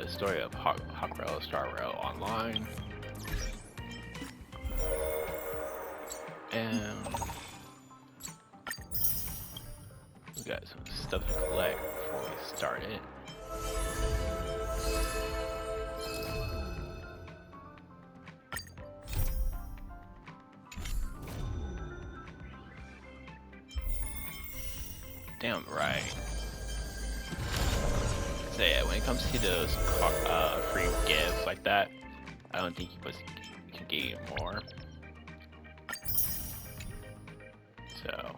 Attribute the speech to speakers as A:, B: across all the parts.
A: the story of Hawkrail Star Rail Online. And we got some stuff to collect before we start it. Damn right. So yeah, when it comes to those free gifts like that, I don't think you can get more. So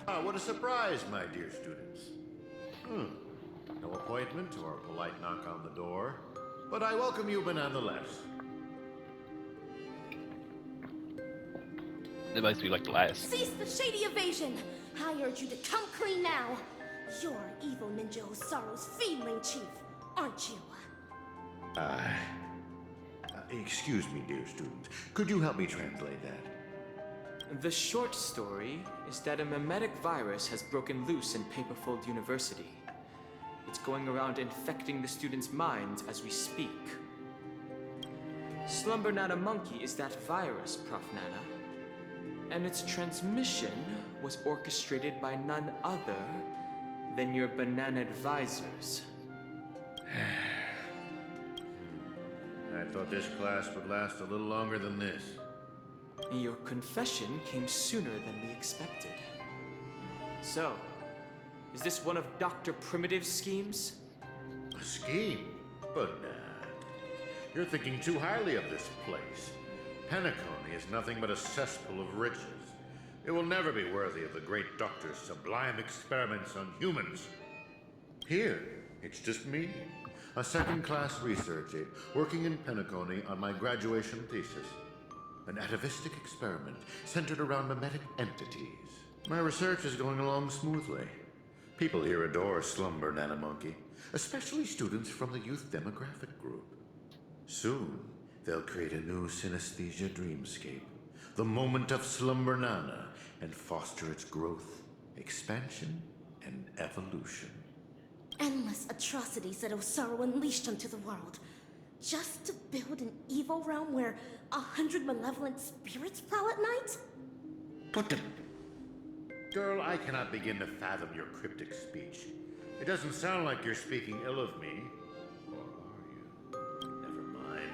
B: Ah, what a surprise, my dear students. No appointment or a polite knock on the door, but I welcome you nonetheless.
A: it must be like the last.
C: Cease the shady evasion! I urge you to come clean now! You're evil ninja Osaru's feedling chief, aren't you?
B: Excuse me, dear student. Could you help me translate that?
D: The short story is that a mimetic virus has broken loose in Paperfold University. It's going around infecting the students' minds as we speak. Slumber Nana Monkey is that virus, Prof. Nana. And its transmission was orchestrated by none other than your banana advisors.
B: I thought this class would last a little longer than this.
D: Your confession came sooner than we expected. So, is this one of Dr. Primitive's schemes?
B: A scheme? But you're thinking too highly of this place. Penacony is nothing but a cesspool of riches. It will never be worthy of the great doctor's sublime experiments on humans. Here, it's just me, a second-class research aide working in Penacony on my graduation thesis. An atavistic experiment centered around mimetic entities. My research is going along smoothly. People here adore Slumber Nanomonkey, especially students from the youth demographic group. Soon, they'll create a new synesthesia dreamscape, the moment of Slumber Nana, and foster its growth, expansion, and evolution.
C: Endless atrocities that Osaru unleashed onto the world, just to build an evil realm where 100 malevolent spirits prowl at night?
B: But girl, I cannot begin to fathom your cryptic speech. It doesn't sound like you're speaking ill of me. Or are you? Never mind.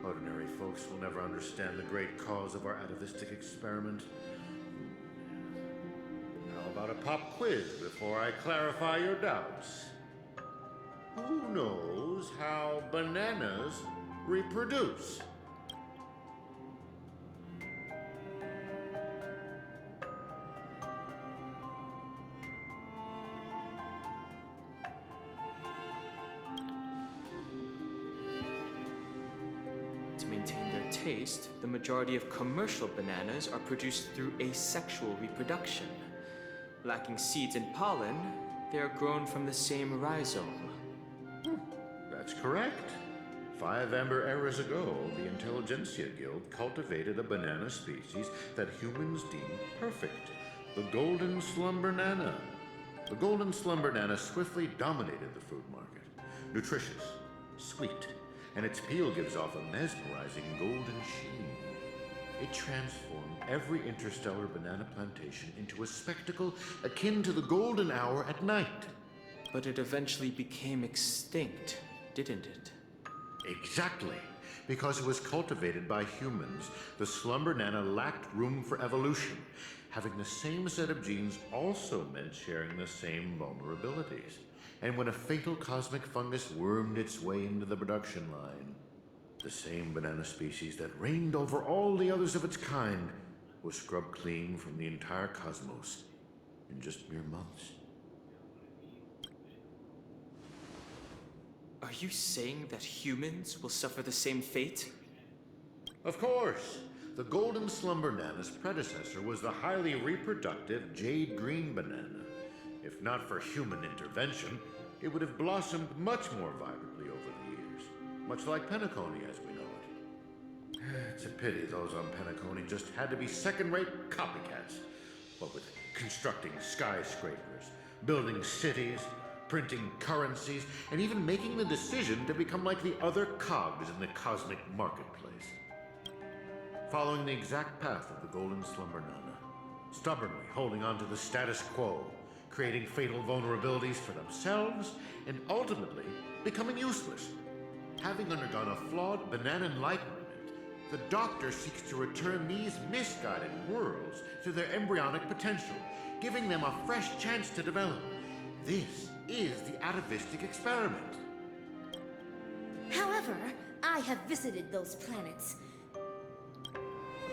B: Ordinary folks will never understand the great cause of our atavistic experiment. How about a pop quiz before I clarify your doubts? Who knows how bananas reproduce?
D: To maintain their taste, the majority of commercial bananas are produced through asexual reproduction. Lacking seeds and pollen, they are grown from the same rhizome.
B: That's correct. 5 amber eras ago, the Intelligentsia Guild cultivated a banana species that humans deem perfect, the Golden Slumber Nana. The Golden Slumber Nana swiftly dominated the food market. Nutritious, sweet, and its peel gives off a mesmerizing golden sheen. It transformed every interstellar banana plantation into a spectacle akin to the golden hour at night.
D: But it eventually became extinct, didn't it?
B: Exactly. Because it was cultivated by humans, the Slumber Nana lacked room for evolution. Having the same set of genes also meant sharing the same vulnerabilities. And when a fatal cosmic fungus wormed its way into the production line, the same banana species that reigned over all the others of its kind was scrubbed clean from the entire cosmos in just mere months.
D: Are you saying that humans will suffer the same fate?
B: Of course. The Golden Slumber Nana's predecessor was the highly reproductive Jade Green banana. If not for human intervention, it would have blossomed much more vibrantly over the years, much like Penacony as we know it. It's a pity those on Penacony just had to be second-rate copycats. What with constructing skyscrapers, building cities, printing currencies, and even making the decision to become like the other cogs in the cosmic marketplace. Following the exact path of the Golden Slumber Nana, stubbornly holding on to the status quo, creating fatal vulnerabilities for themselves, and ultimately becoming useless. Having undergone a flawed banana enlightenment, the Doctor seeks to return these misguided worlds to their embryonic potential, giving them a fresh chance to develop. This is the atavistic experiment.
C: However, I have visited those planets.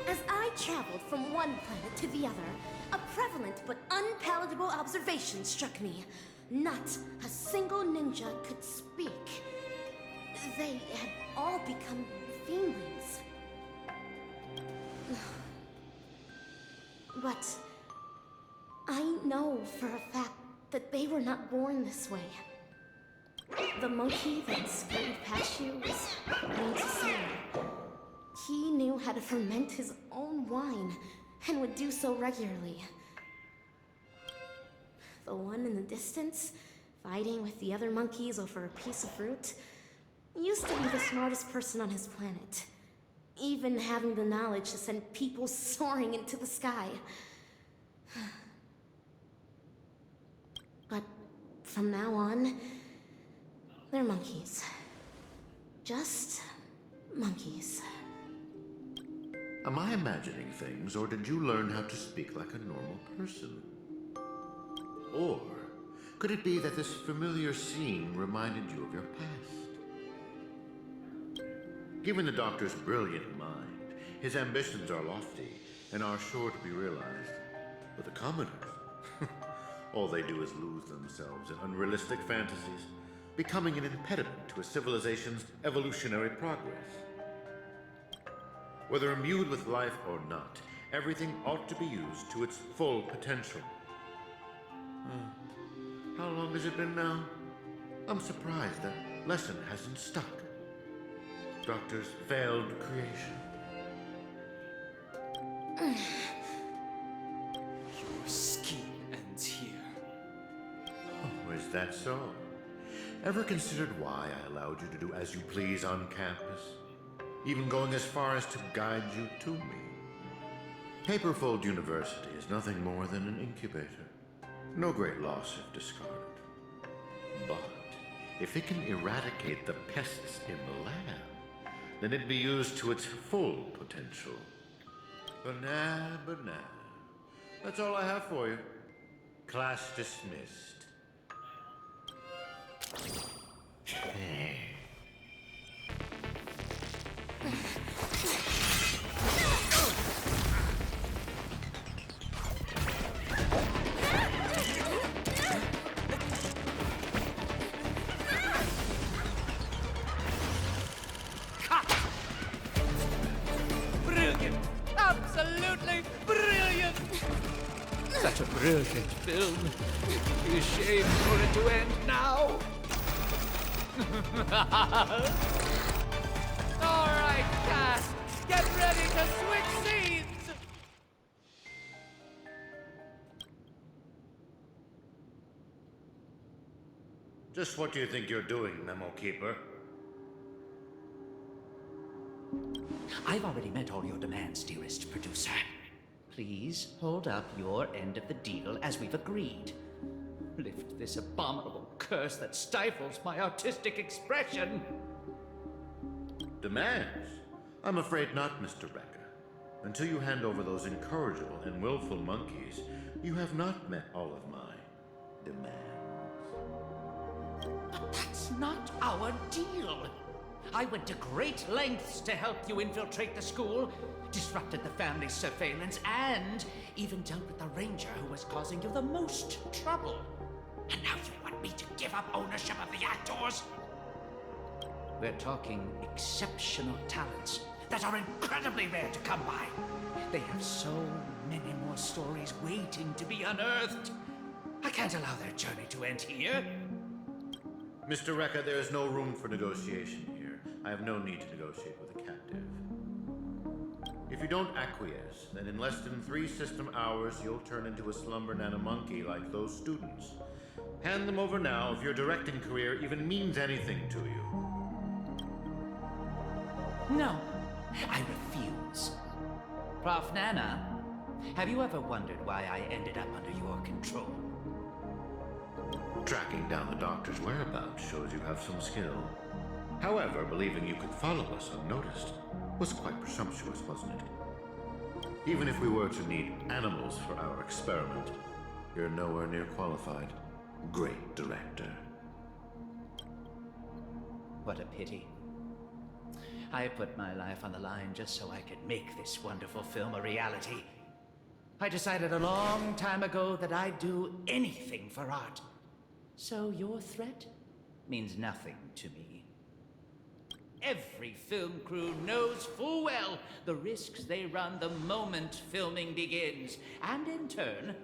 C: As I traveled from one planet to the other, a prevalent but unpalatable observation struck me. Not a single ninja could speak. They had all become fiendlings. But I know for a fact that they were not born this way. The monkey that scurried past you was named Cicero. He knew how to ferment his own wine, and would do so regularly. The one in the distance, fighting with the other monkeys over a piece of fruit, used to be the smartest person on his planet, even having the knowledge to send people soaring into the sky. But from now on, they're monkeys. Just monkeys.
B: Am I imagining things, or did you learn how to speak like a normal person? Or could it be that this familiar scene reminded you of your past? Given the Doctor's brilliant mind, his ambitions are lofty and are sure to be realized. But the commoners, all they do is lose themselves in unrealistic fantasies. becoming an impediment to a civilization's evolutionary progress. Whether imbued with life or not, everything ought to be used to its full potential. How long has it been now? I'm surprised that lesson hasn't stuck. Doctor's failed creation.
D: Your scheme ends here.
B: Oh, is that so? Ever considered why I allowed you to do as you please on campus? Even going as far as to guide you to me? Paperfold University is nothing more than an incubator. No great loss if discarded. But if it can eradicate the pests in the lab, then it'd be used to its full potential. Banana. That's all I have for you. Class dismissed.
E: Brilliant! Absolutely brilliant! Such a brilliant film. It'd be a shame for it to end now. All right, cast, get ready to switch scenes.
B: Just what do you think you're doing, Memo Keeper?
F: I've already met all your demands, dearest producer. Please hold up your end of the deal as we've agreed. Lift this abominable curse that stifles my artistic expression.
B: Demands? I'm afraid not, Mr. Rekka. Until you hand over those incorrigible and willful monkeys, you have not met all of my demands.
F: But that's not our deal. I went to great lengths to help you infiltrate the school, disrupted the family's surveillance, and even dealt with the ranger who was causing you the most trouble. And now you want me to give up ownership of the outdoors? We're talking exceptional talents that are incredibly rare to come by. They have so many more stories waiting to be unearthed. I can't allow their journey to end here.
B: Mr. Rekka, there is no room for negotiation here. I have no need to negotiate with a captive. If you don't acquiesce, then in less than 3 system hours, you'll turn into a slumber nana monkey like those students. Hand them over now if your directing career even means anything to you.
F: No, I refuse. Prof. Nana, have you ever wondered why I ended up under your control?
B: Tracking down the doctor's whereabouts shows you have some skill. However, believing you could follow us unnoticed was quite presumptuous, wasn't it? Even if we were to need animals for our experiment, you're nowhere near qualified. Great director.
F: What a pity. I put my life on the line just so I could make this wonderful film a reality. I decided a long time ago that I'd do anything for art. So your threat means nothing to me. Every film crew knows full well the risks they run the moment filming begins. And in turn,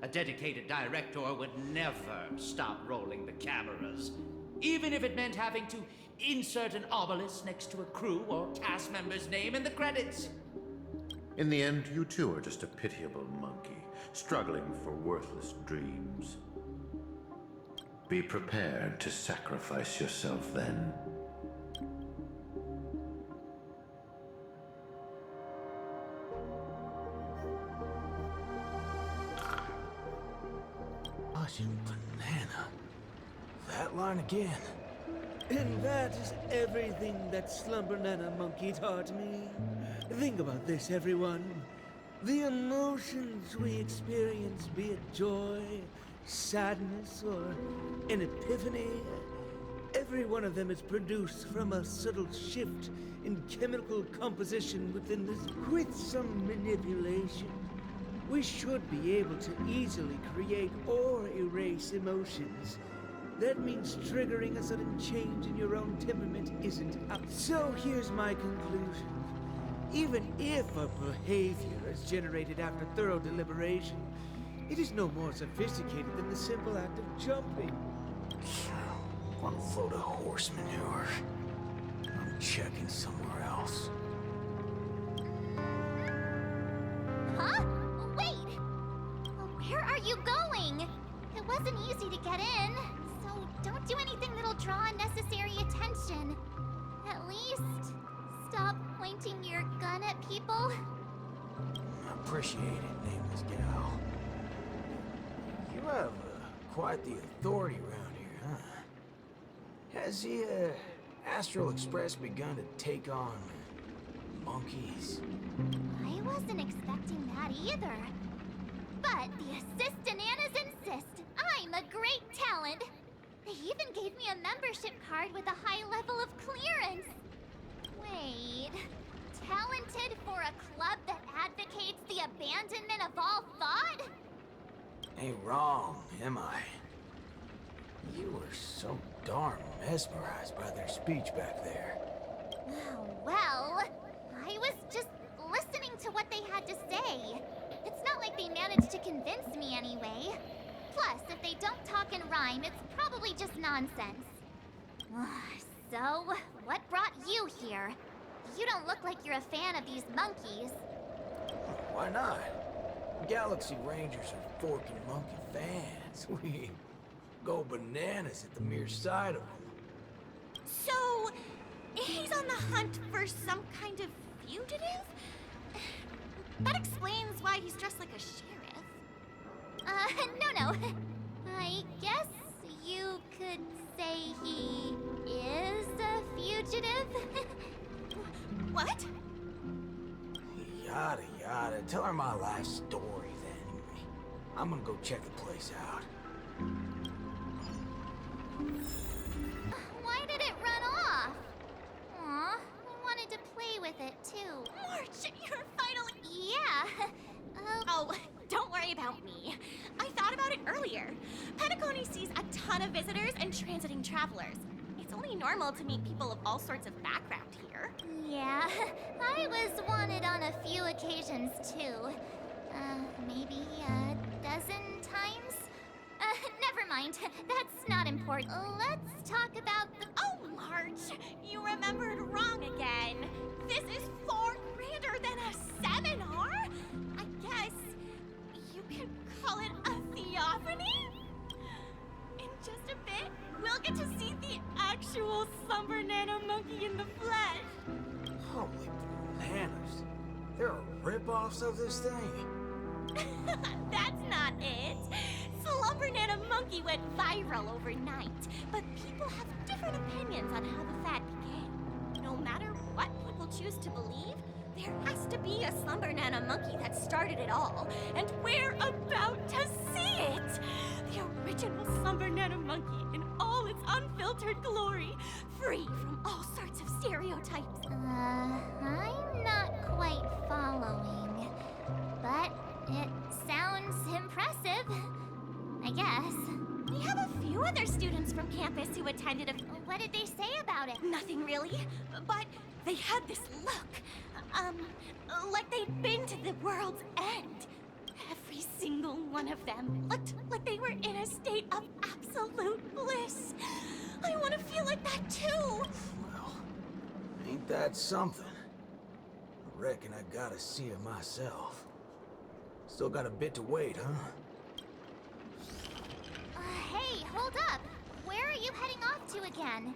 F: a dedicated director would never stop rolling the cameras. Even if it meant having to insert an obelisk next to a crew or cast member's name in the credits.
B: In the end, you too are just a pitiable monkey, struggling for worthless dreams. Be prepared to sacrifice yourself then.
E: Banana. That line again.
G: And that is everything that Slumber Nana Monkey taught me. Think about this, everyone. The emotions we experience, be it joy, sadness, or an epiphany, every one of them is produced from a subtle shift in chemical composition within this. With some manipulation, we should be able to easily create or erase emotions that means triggering a sudden change in your own temperament isn't up. So here's my conclusion. Even if a behavior is generated after thorough deliberation, it is no more sophisticated than the simple act of jumping.
H: What a load of horse manure. I'm checking somewhere else.
I: Huh? Wait! Where are you going? It wasn't easy to get in, so don't do anything that'll draw unnecessary attention. At least, stop pointing your gun at people.
H: Appreciate it, nameless gal. You have quite the authority around here, huh? Has the Astral Express begun to take on monkeys?
I: I wasn't expecting that either. But the Assistananas insist I'm a great talent. They even gave me a membership card with a high level of clearance. Wait, talented for a club that advocates the abandonment of all thought?
H: Ain't wrong, am I? You were so darn mesmerized by their speech back there.
I: Well, I was just listening to what they had to say. It's not like they managed to convince me anyway. Plus, if they don't talk in rhyme, it's probably just nonsense. So, what brought you here? You don't look like you're a fan of these monkeys.
H: Why not? Galaxy Rangers are forking monkey fans. We go bananas at the mere sight of them.
C: So, he's on the hunt for some kind of fugitive? That explains why he's dressed like a sheriff.
I: No. I guess you could say he is a fugitive.
C: What?
H: Yada yada. Tell her my life story then. I'm gonna go check the place out.
I: Why did it run off? Aw, I wanted to play with it too.
C: March, you're finally...
I: Yeah.
C: Oh, don't worry about me. I thought about it earlier. Penacony sees a ton of visitors and transiting travelers. It's only normal to meet people of all sorts of background here.
I: Yeah, I was wanted on a few occasions too. Maybe a dozen times? Never mind. That's not important. Let's talk about the...
C: Oh, March, you remembered wrong again. This is far grander than a seminar. I guess you could call it a theophany? In just a bit, we'll get to see the actual Slumber Nana monkey in the flesh.
H: Holy bananas. There are rip-offs of this thing.
C: That's not it. Slumber Nana monkey went viral overnight, but people have different opinions on how the fad began. No matter what people choose to believe, there has to be a Slumber Nana monkey that started it all, and we're about to see it! The original Slumber Nana monkey in all its unfiltered glory, free from all sorts of stereotypes.
I: I'm not quite following, but it sounds impressive, I guess.
C: We have a few other students from campus who attended a...
I: What did they say about it?
C: Nothing really, but they had this look. Like they'd been to the world's end. Every single one of them looked like they were in a state of absolute bliss. I want to feel like that too.
H: Well, ain't that something? I reckon I gotta see it myself. Still got a bit to wait, huh?
I: Hey, hold up. Where are you heading off to again?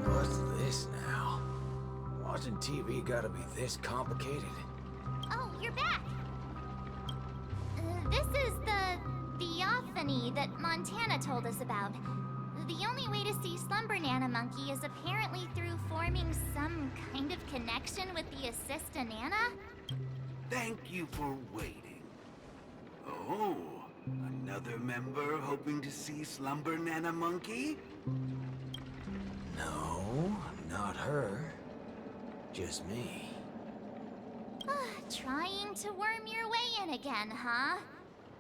H: What's this now? Watching TV gotta be this complicated?
I: Oh, you're back. This is the theophany that Montana told us about. The only way to see Slumber Nana Monkey is apparently through forming some kind of connection with the Assistananas.
J: Thank you for waiting. Oh, another member hoping to see Slumber Nana Monkey?
H: No, not her. Just me.
I: Trying to worm your way in again, huh?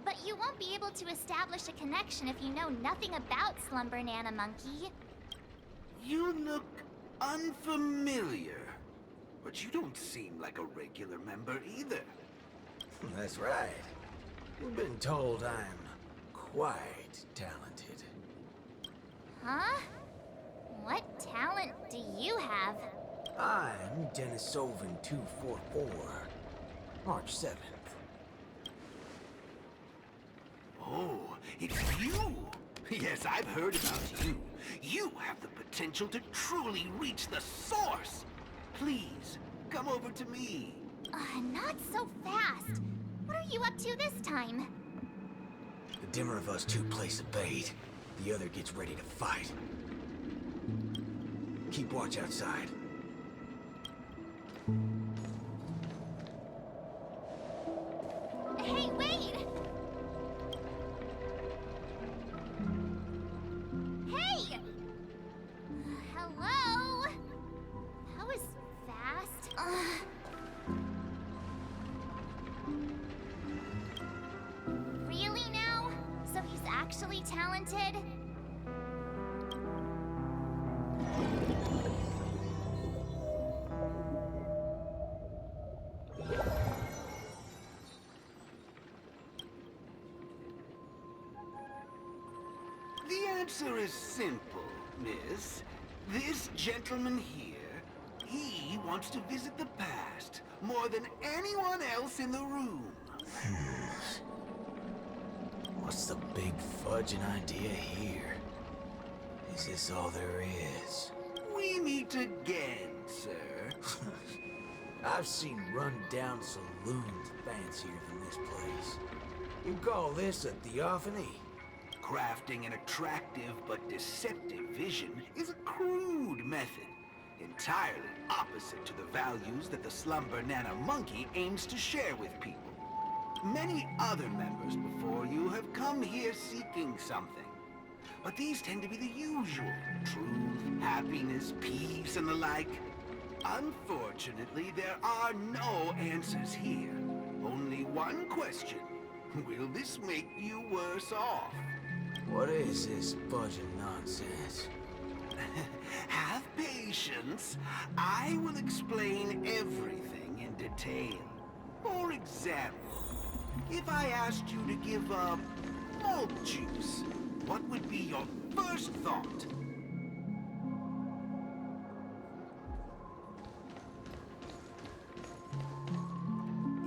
I: But you won't be able to establish a connection if you know nothing about Slumber Nana Monkey.
J: You look unfamiliar, but you don't seem like a regular member either.
H: That's right. We've been told I'm quite talented.
I: Huh? What talent do you have?
H: I'm Denisovan 244, March 7th.
J: Oh, it's you! Yes, I've heard about you. You have the potential to truly reach the source. Please, come over to me.
I: Not so fast. What are you up to this time?
H: The dimmer of us two plays a bait, the other gets ready to fight. Keep watch outside.
I: Hey, wait! Hey! Hello? That was fast. Really now? So he's actually talented?
J: The answer is simple, miss. This gentleman here, he wants to visit the past more than anyone else in the room.
H: What's the big fudging idea here? Is this all there is?
J: We meet again, sir.
H: I've seen run-down saloons fancier than this place. You call this a theophany?
J: Crafting an attractive but deceptive vision is a crude method, entirely opposite to the values that the Slumber Nana Monkey aims to share with people. Many other members before you have come here seeking something, but these tend to be the usual: truth, happiness, peace, and the like. Unfortunately, there are no answers here. Only one question. Will this make you worse off?
H: What is this fudging nonsense?
J: Have patience. I will explain everything in detail. For example, if I asked you to give up malt juice, what would be your first thought?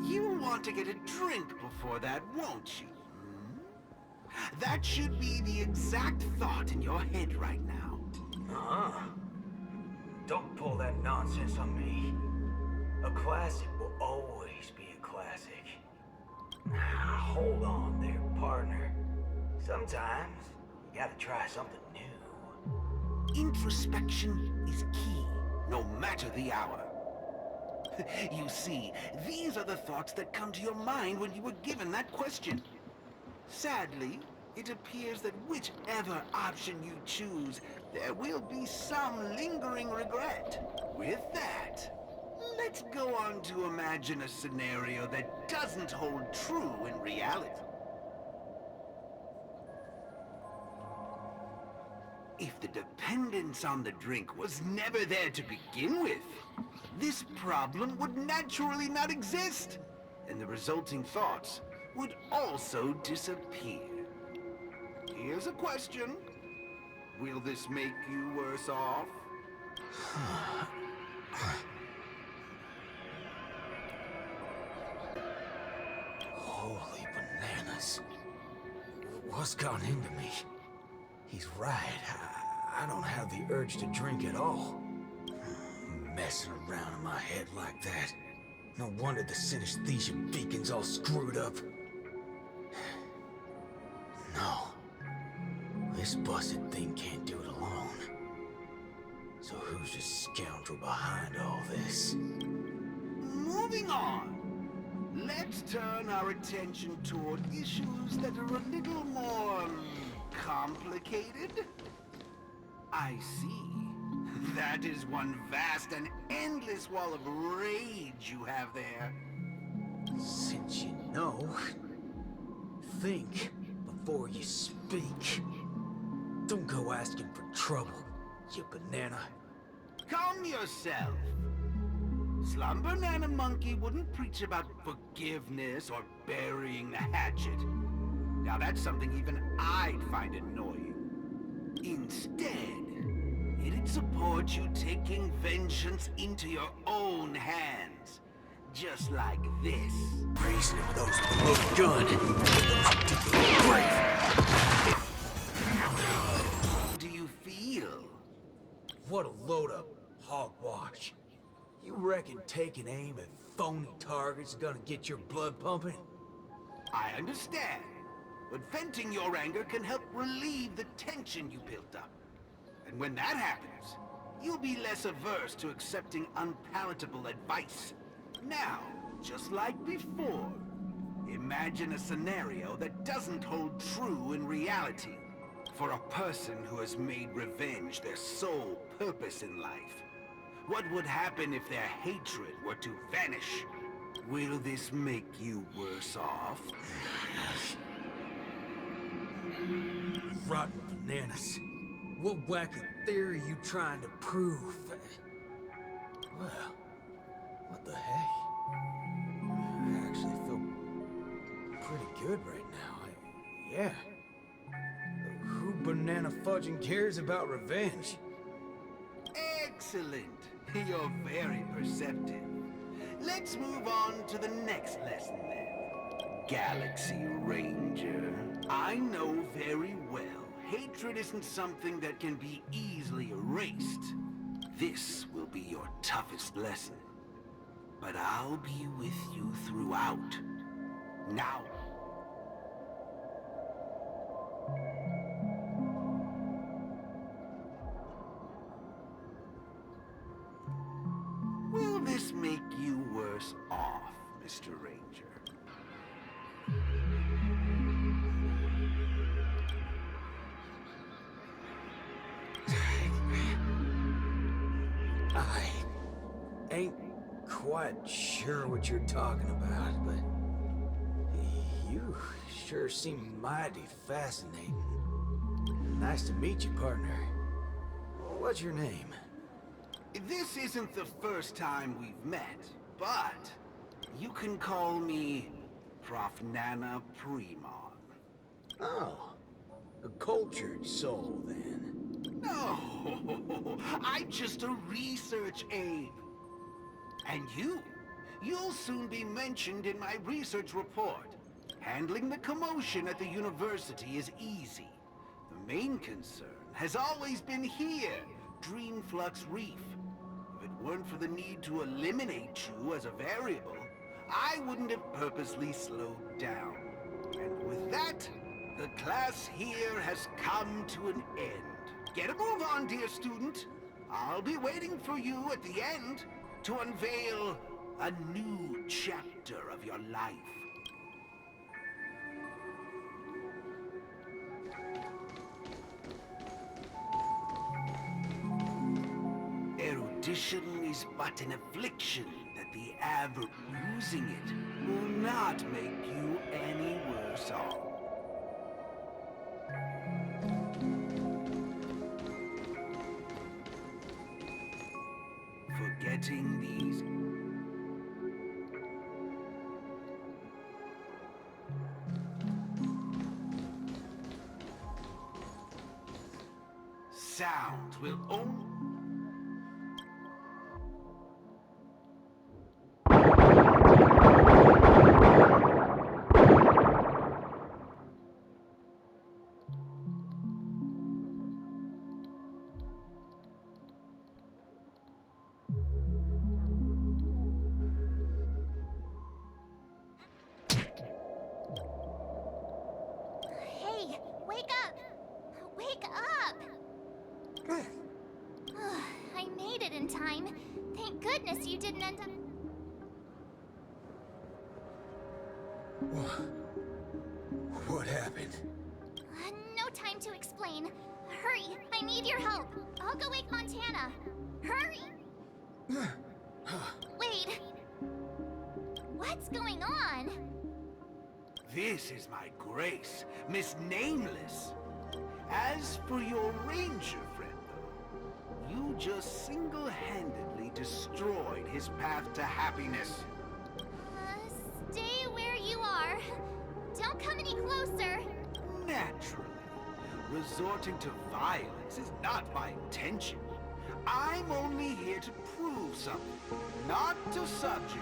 J: You want to get a drink before that, won't you? That should be the exact thought in your head right now.
H: Don't pull that nonsense on me. A classic will always be a classic. Hold on there, partner. Sometimes you gotta try something new.
J: Introspection is key, no matter the hour. You see, these are the thoughts that come to your mind when you were given that question. Sadly, it appears that whichever option you choose, there will be some lingering regret. With that, let's go on to imagine a scenario that doesn't hold true in reality. If the dependence on the drink was never there to begin with, this problem would naturally not exist, and the resulting thoughts would also disappear. Here's a question. Will this make you worse off?
H: Holy bananas. What's gone into me? He's right. I don't have the urge to drink at all. Messing around in my head like that. No wonder the synesthesia beacon's all screwed up. No. This busted thing can't do it alone. So who's the scoundrel behind all this?
J: Moving on. Let's turn our attention toward issues that are a little more complicated. I see. That is one vast and endless wall of rage you have there.
H: Since you know, think before you speak. Don't go asking for trouble, you banana.
J: Calm yourself. Slumber Nana Monkey wouldn't preach about forgiveness or burying the hatchet. Now that's something even I'd find annoying. Instead, it'd support you taking vengeance into your own hands. Just like this.
H: Reasoning with those with a loaded gun. Those ridiculous brave.
J: How do you feel?
H: What a load of hogwash. You reckon taking aim at phony targets is gonna get your blood pumping?
J: I understand, but venting your anger can help relieve the tension you built up. And when that happens, you'll be less averse to accepting unpalatable advice. Now, just like before, imagine a scenario that doesn't hold true in reality. For a person who has made revenge their sole purpose in life, what would happen if their hatred were to vanish? Will this make you worse off?
H: Rotten bananas. What wacky theory you trying to prove? Well, what the heck? I actually feel pretty good right now. Yeah. Who banana fudging cares about revenge?
J: Excellent. You're very perceptive. Let's move on to the next lesson then. Galaxy Ranger. I know very well hatred isn't something that can be easily erased. This will be your toughest lesson. But I'll be with you throughout. Now. Will this make you worse off, Mr. Ranger?
H: I ain't quite sure what you're talking about, but you sure seem mighty fascinating. Nice to meet you, partner. What's your name?
J: This isn't the first time we've met, but you can call me Prof. Nana Premon.
H: Oh, a cultured soul, then.
J: No, I'm just a research aide. And you'll soon be mentioned in my research report. Handling the commotion at the university is easy. The main concern has always been here, Dreamflux Reef. If it weren't for the need to eliminate you as a variable, I wouldn't have purposely slowed down. And with that, the class here has come to an end. Get a move on, dear student. I'll be waiting for you at the end to unveil a new chapter of your life. Erudition is but an affliction that the average using it will not make you any worse off. Forgetting these sounds will only
I: Hey, wake up! Wake up! I made it in time. Thank goodness you didn't end up...
H: What happened?
I: No time to explain. Hurry, I need your help. I'll go wake Montana. Hurry! Wait. What's going on?
J: This is my grace, Miss Nameless. As for your ranger friend, though, you just single-handedly destroyed his path to happiness.
I: Stay where you are. Don't come any closer.
J: Naturally, resorting to violence is not my intention. I'm only here to prove something, not to subjugate.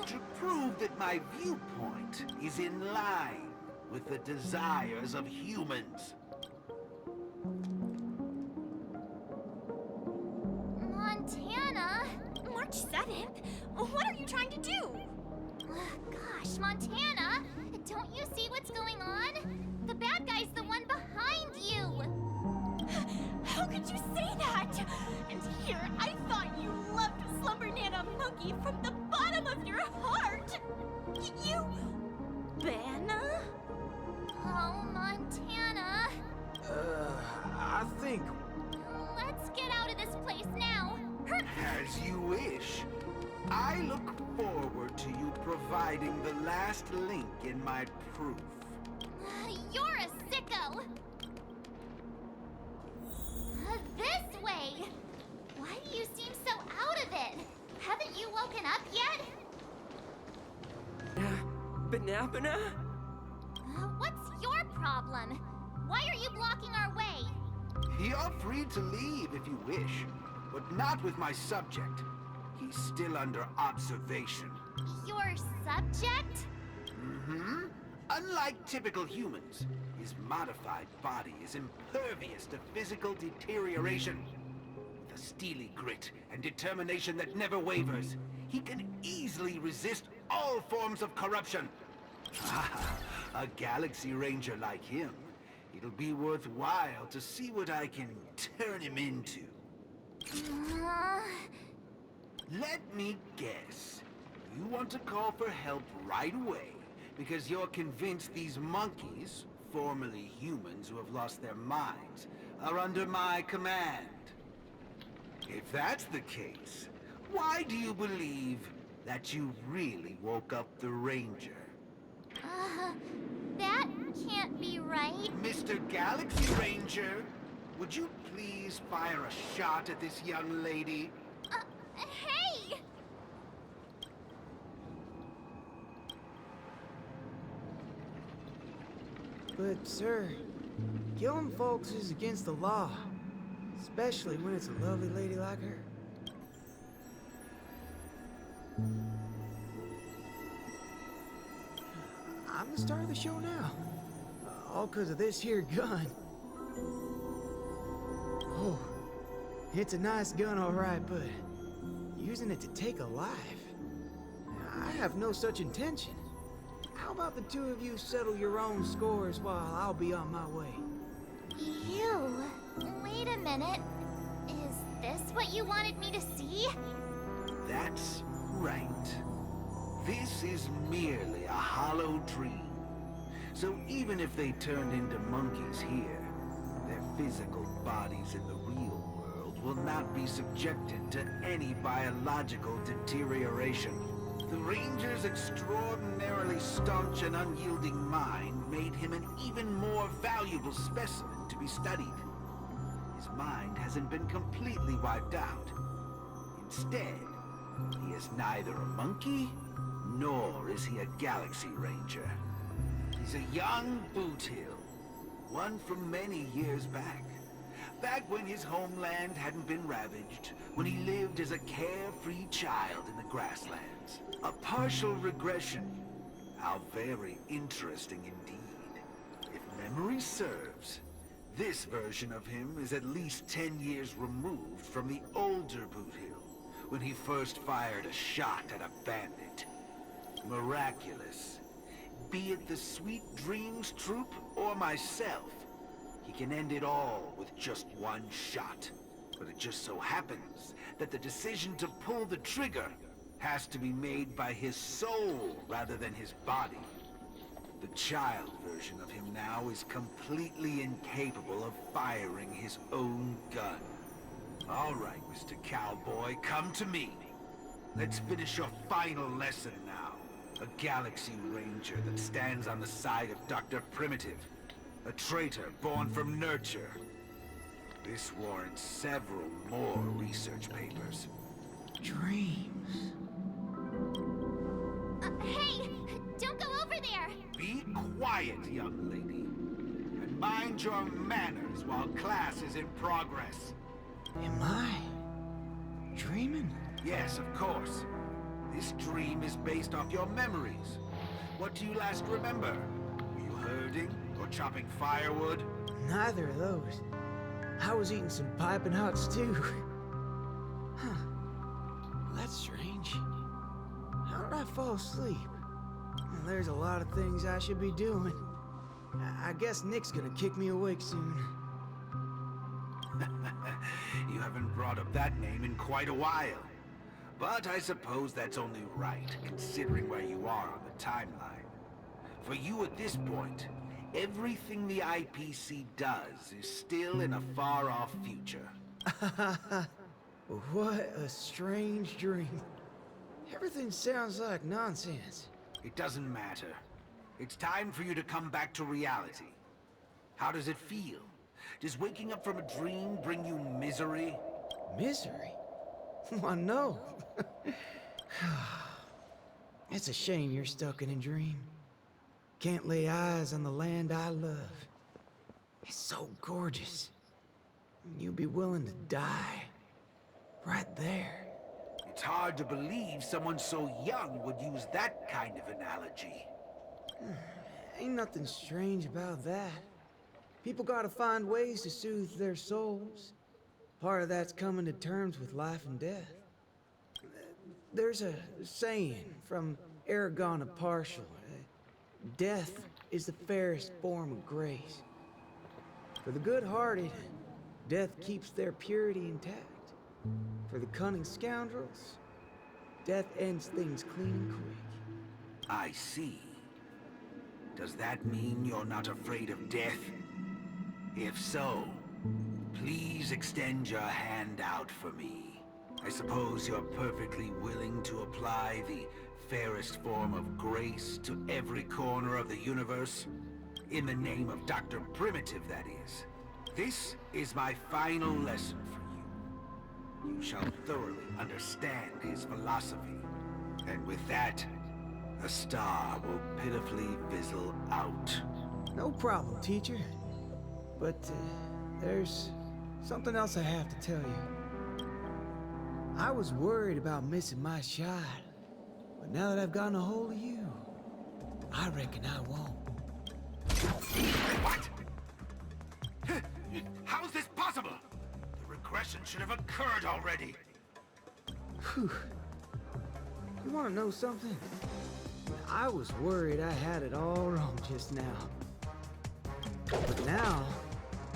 J: To prove that my viewpoint is in line with the desires of humans.
I: Montana? March 7th? What are you trying to do? Gosh, Montana! Don't you see what's going on? The bad guy's the one behind you! How could you say that? And here, I thought you loved Slumber Nana Monkey from the bottom of your heart! You... Banna? Oh, Montana.
H: I think...
I: Let's get out of this place now.
J: As you wish. I look forward to you providing the last link in my proof.
I: You're a sicko! This way! Why do you seem so out of it? Haven't you woken up yet?
K: Banana?
I: What's your problem? Why are you blocking our way?
J: You're free to leave if you wish, but not with my subject. He's still under observation.
I: Your subject?
J: Mm-hmm. Unlike typical humans, his modified body is impervious to physical deterioration. With a steely grit and determination that never wavers, he can easily resist all forms of corruption. A Galaxy Ranger like him, it'll be worthwhile to see what I can turn him into. Let me guess. You want to call for help right away because you're convinced these monkeys, formerly humans who have lost their minds, are under my command. If that's the case, why do you believe that you really woke up the Ranger?
I: That can't be right.
J: Mr. Galaxy Ranger, would you please fire a shot at this young lady?
I: Hey!
G: But, sir, killing folks is against the law. Especially when it's a lovely lady like her. I'm the star of the show now. All 'cause of this here gun. Oh, it's a nice gun, all right, but using it to take a life? I have no such intention. How about the two of you settle your own scores while I'll be on my way?
I: You? Wait a minute. Is this what you wanted me to see?
J: That's right. This is merely a hollow dream. So even if they turned into monkeys here, their physical bodies in the real world will not be subjected to any biological deterioration. The Ranger's extraordinarily staunch and unyielding mind made him an even more valuable specimen to be studied. His mind hasn't been completely wiped out. Instead, he is neither a monkey, nor is he a Galaxy Ranger. He's a young Boothill, one from many years back. Back when his homeland hadn't been ravaged, when he lived as a carefree child in the grasslands. A partial regression. How very interesting indeed. If memory serves, this version of him is at least 10 years removed from the older Boothill, when he first fired a shot at a bandit. Miraculous. Be it the Sweet Dreams Troop or myself, he can end it all with just one shot. But it just so happens that the decision to pull the trigger has to be made by his soul rather than his body. The child version of him now is completely incapable of firing his own gun. All right, Mr. Cowboy, come to me. Let's finish your final lesson now. A Galaxy Ranger that stands on the side of Dr. Primitive. A traitor born from nurture. This warrants several more research papers.
G: Dreams.
I: Hey! Don't go over there!
J: Be quiet, young lady. And mind your manners while class is in progress.
G: Am I dreaming?
J: Yes, of course. This dream is based off your memories. What do you last remember? Were you herding or chopping firewood?
G: Neither of those. I was eating some piping hot stew. Huh. That's strange. How did I fall asleep? Well, there's a lot of things I should be doing. I guess Nick's gonna kick me awake soon.
J: You haven't brought up that name in quite a while. But I suppose that's only right, considering where you are on the timeline. For you at this point, everything the IPC does is still in a far-off future.
G: What a strange dream. Everything sounds like nonsense.
J: It doesn't matter. It's time for you to come back to reality. How does it feel? Does waking up from a dream bring you misery?
G: Misery? Why, no. It's a shame you're stuck in a dream. Can't lay eyes on the land I love. It's so gorgeous. You'd be willing to die. Right there.
J: It's hard to believe someone so young would use that kind of analogy.
G: Ain't nothing strange about that. People gotta find ways to soothe their souls. Part of that's coming to terms with life and death. There's a saying from Aragon of Partial. Death is the fairest form of grace. For the good-hearted, death keeps their purity intact. For the cunning scoundrels, death ends things clean and quick.
J: I see. Does that mean you're not afraid of death? If so, please extend your hand out for me. I suppose you're perfectly willing to apply the fairest form of grace to every corner of the universe? In the name of Dr. Primitive, that is. This is my final lesson for you. You shall thoroughly understand his philosophy. And with that, the star will pitifully fizzle out.
G: No problem, teacher. But there's something else I have to tell you. I was worried about missing my shot. But now that I've gotten a hold of you, I reckon I won't.
J: What? How is this possible? The regression should have occurred already.
G: Whew. You want to know something? I was worried I had it all wrong just now. But now,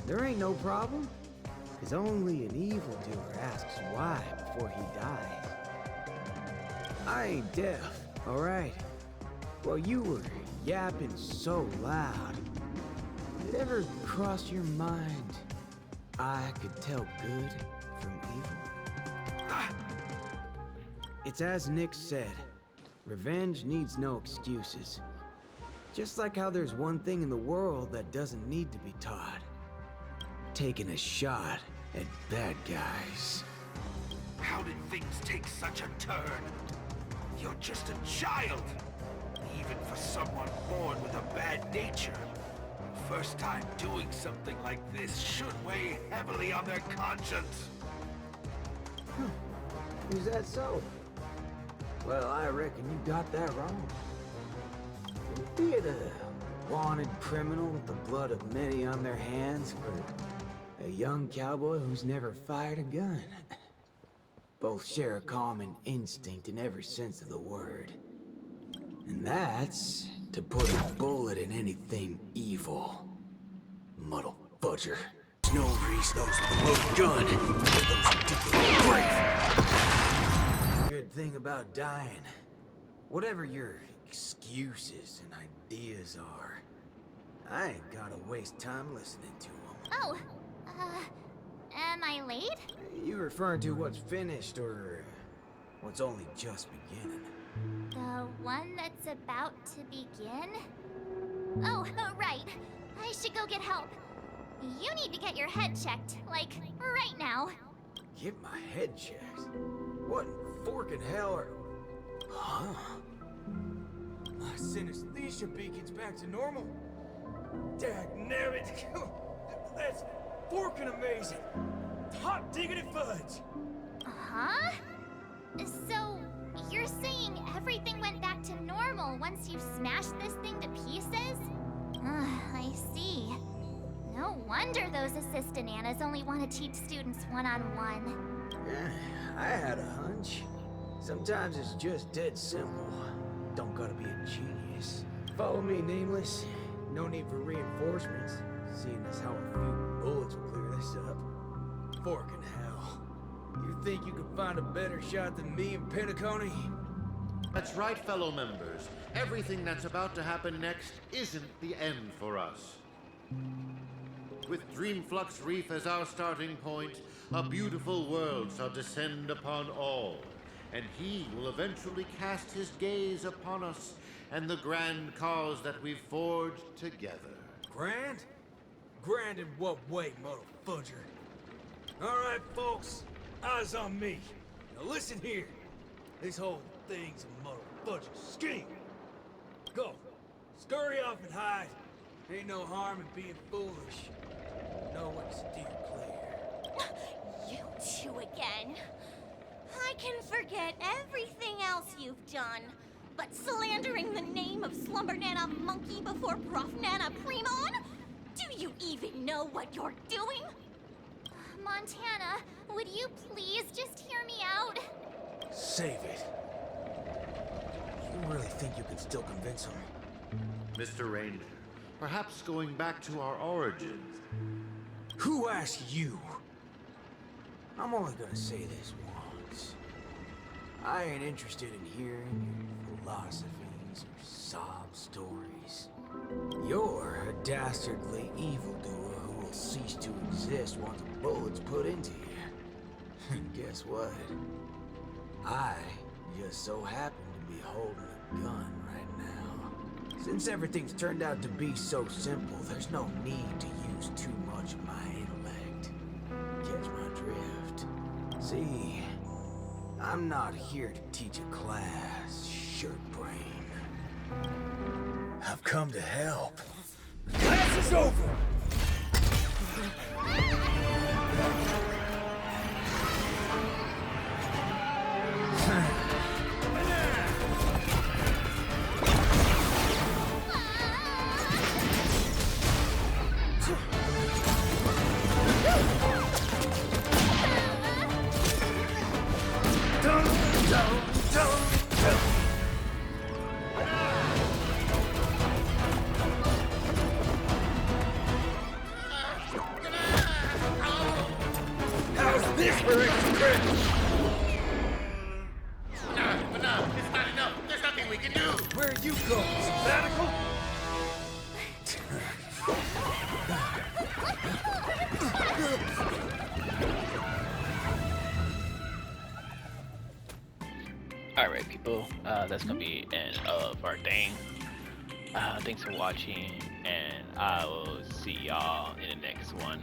G: there ain't no problem. Because only an evildoer asks why before he dies. I ain't deaf, alright? While you were yapping so loud, did it ever cross your mind I could tell good from evil? It's as Nick said, revenge needs no excuses. Just like how there's one thing in the world that doesn't need to be taught. Taking a shot at bad guys.
J: How did things take such a turn? You're just a child. Even for someone born with a bad nature. First time doing something like this should weigh heavily on their conscience.
G: Is that so? Well, I reckon you got that wrong. Be it a wanted criminal with the blood of many on their hands, or a young cowboy who's never fired a gun. Both share a common instinct in every sense of the word. And that's to put a bullet in anything evil. Muddle fudger. There's no reason those with a loaded gun are those ridiculous brave. Good thing about dying, whatever your excuses and ideas are, I ain't gotta waste time listening to them.
I: Oh, am I late?
G: You referring to what's finished or what's only just beginning?
I: The one that's about to begin? Oh, right. I should go get help. You need to get your head checked, like, right now.
H: Get my head checked? What in forking hell are... Huh? My synesthesia beacon's back to normal. Dagnabbit! That's forking amazing! Hot diggity fudge!
I: Huh? So, you're saying everything went back to normal once you smashed this thing to pieces? I see. No wonder those assistant Annas only want to teach students one-on-one.
H: Yeah, I had a hunch. Sometimes it's just dead simple. Don't gotta be a genius. Follow me, Nameless. No need for reinforcements, seeing as how a few bullets will clear this up. Forking hell. You think you could find a better shot than me and Pentacone?
B: That's right, fellow members. Everything that's about to happen next isn't the end for us. With Dreamflux Reef as our starting point, a beautiful world shall descend upon all, and he will eventually cast his gaze upon us and the grand cause that we've forged together.
H: Grand? Grand in what way, motherfudger? Alright, folks. Eyes on me. Now listen here. This whole thing's a motherfudger scheme. Go. Scurry off and hide. Ain't no harm in being foolish. Know when to steer clear.
C: You two again. I can forget everything else you've done, but slandering the name of Slumber Nana Monkey before Prof Nana Primon? Do you even know what you're doing?
I: Montana, would you please just hear me out?
H: Save it. You really think you can still convince him?
B: Mr. Ranger, perhaps going back to our origins.
H: Who asked you? I'm only gonna say this once. I ain't interested in hearing your philosophies or sob stories. You're a dastardly evildoer who will cease to exist once a bullet's put into you. And guess what? I just so happen to be holding a gun right now. Since everything's turned out to be so simple, there's no need to use too much of my intellect. Catch my drift? See, I'm not here to teach a class, shirt brain. I've come to help. Class is over! How's this for extra credit?
B: No, it's not enough. There's nothing we can do.
H: Where you go? Sabbatical?
A: Alright, people, that's gonna be end of our thing. Thanks for watching, and I will see y'all in the next one.